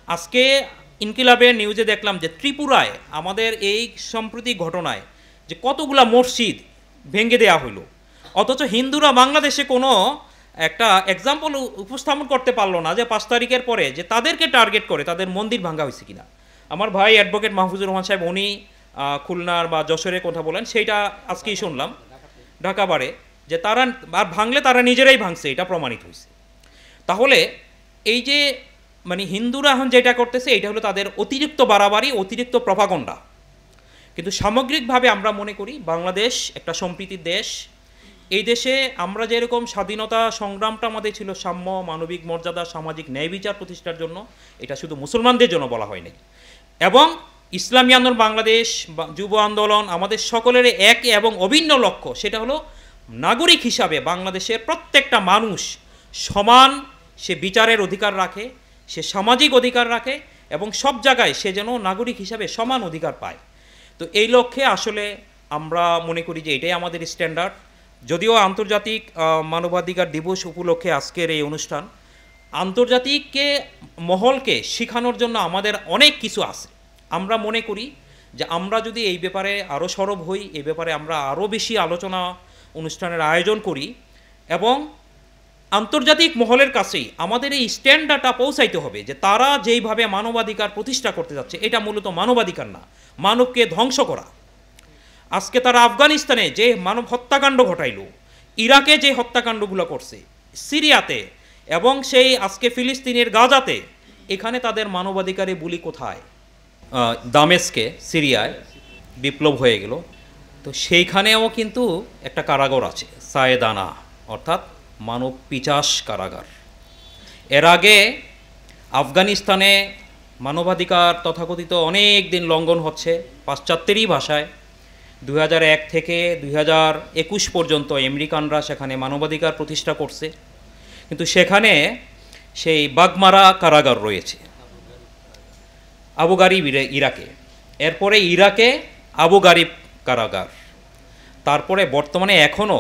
আজকে ইনকিলাবের নিউজে দেখলাম যে ত্রিপুরায় আমাদের এই সম্প্রতি ঘটনায় যে কতগুলা মসজিদ ভেঙে দেয়া হইল, অথচ হিন্দুরা বাংলাদেশে কোনো একটা এক্সাম্পল উপস্থাপন করতে পারলো না যে 5 তারিখের পরে যে তাদেরকে টার্গেট করে তাদের মন্দির ভাঙা হয়েছে কিনা। আমার ভাই অ্যাডভোকেট মাহফুজুর রহমান সাহেব উনি খুলনার বা যশোরের কথা বলেন, সেইটা আজকেই শুনলাম ঢাকা বারে, যে তারা আর ভাঙলে তারা নিজেরাই ভাঙছে, এটা প্রমাণিত হয়েছে। তাহলে এই যে মানে হিন্দুরা এখন যেটা করতেছে এটা হলো তাদের অতিরিক্ত বাড়াবাড়ি, অতিরিক্ত প্রপাগণ্ডা। কিন্তু সামগ্রিকভাবে আমরা মনে করি বাংলাদেশ একটা সম্প্রীতির দেশ। এই দেশে আমরা যেরকম স্বাধীনতা সংগ্রামটা আমাদের ছিল সাম্য, মানবিক মর্যাদা, সামাজিক ন্যায় বিচার প্রতিষ্ঠার জন্য, এটা শুধু মুসলমানদের জন্য বলা হয়নি। এবং ইসলামী আন্দোলন বাংলাদেশ, যুব আন্দোলন, আমাদের সকলের এক এবং অভিন্ন লক্ষ্য, সেটা হলো নাগরিক হিসাবে বাংলাদেশের প্রত্যেকটা মানুষ সমান, সে বিচারের অধিকার রাখে, সে সামাজিক অধিকার রাখে এবং সব জায়গায় সে যেন নাগরিক হিসাবে সমান অধিকার পায়। তো এই লক্ষ্যে আসলে আমরা মনে করি যে এটাই আমাদের স্ট্যান্ডার্ড। যদিও আন্তর্জাতিক মানবাধিকার দিবস উপলক্ষে আজকের এই অনুষ্ঠান, আন্তর্জাতিককে মহলকে শেখানোর জন্য আমাদের অনেক কিছু আছে। আমরা মনে করি যে আমরা যদি এই ব্যাপারে আরও সরব হই, এই ব্যাপারে আমরা আরও বেশি আলোচনা অনুষ্ঠানের আয়োজন করি এবং আন্তর্জাতিক মহলের কাছেই আমাদের এই স্ট্যান্ডার্ডটা পৌঁছাইতে হবে যে তারা যেইভাবে মানবাধিকার প্রতিষ্ঠা করতে যাচ্ছে এটা মূলত মানবাধিকার না, মানবকে ধ্বংস করা। আজকে তারা আফগানিস্তানে যে মানব হত্যাকাণ্ড ঘটাইল, ইরাকে যে হত্যাকাণ্ডগুলো করছে, সিরিয়াতে এবং সেই আজকে ফিলিস্তিনের গাজাতে, এখানে তাদের মানবাধিকারে বুলি কোথায়? দামেস্কে সিরিয়ায় বিপ্লব হয়ে গেল, তো সেইখানেও কিন্তু একটা কারাগার আছে, সায়েদানা, অর্থাৎ মানব পিচাস কারাগার। এর আগে আফগানিস্তানে মানবাধিকার তথাকথিত অনেক দিন লঙ্ঘন হচ্ছে পাশ্চাত্যেরই ভাষায়। 2001 থেকে 2021 পর্যন্ত আমেরিকানরা সেখানে মানবাধিকার প্রতিষ্ঠা করছে, কিন্তু সেখানে সেই বাগমারা কারাগার রয়েছে, আবু গারিব ইরাকে, এরপরে ইরাকে আবু গারিব কারাগার, তারপরে বর্তমানে এখনও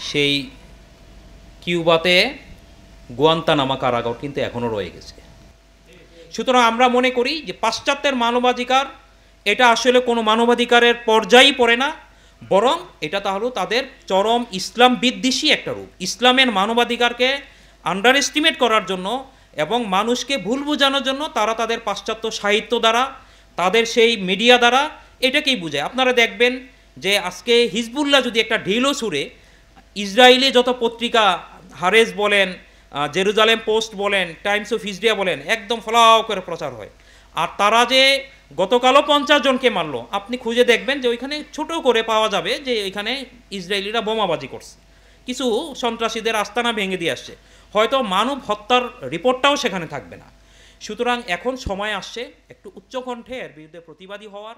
সেই কিউবাতে গুয়ান্তানামা কারাগার কিন্তু এখনও রয়ে গেছে। সুতরাং আমরা মনে করি যে পাশ্চাত্যের মানবাধিকার এটা আসলে কোনো মানবাধিকারের পর্যায়েই পড়ে না, বরং এটা তাহলে তাদের চরম ইসলাম বিদ্বেষী একটা রূপ। ইসলামের মানবাধিকারকে আন্ডার এস্টিমেট করার জন্য এবং মানুষকে ভুল বোঝানোর জন্য তারা তাদের পাশ্চাত্য সাহিত্য দ্বারা, তাদের সেই মিডিয়া দ্বারা এটাকেই বোঝায়। আপনারা দেখবেন যে আজকে হিজবুল্লাহ যদি একটা ঢিলও ছুঁড়ে, ইসরায়েলি যত পত্রিকা, হারেস বলেন, জেরুজালেম পোস্ট বলেন, টাইমস অফ ইসরায়েল বলেন, একদম ফলাও করে প্রচার হয়। আর তারা যে গতকালও 50 জনকে মারলো, আপনি খুঁজে দেখবেন যে ওইখানে ছোট করে পাওয়া যাবে যে ওইখানে ইসরায়েলিরা বোমাবাজি করছে, কিছু সন্ত্রাসীদের আস্তানা ভেঙে দিয়ে আসছে, হয়তো মানব হত্যার রিপোর্টটাও সেখানে থাকবে না। সুতরাং এখন সময় আসছে একটু উচ্চকণ্ঠে এর বিরুদ্ধে প্রতিবাদী হওয়ার।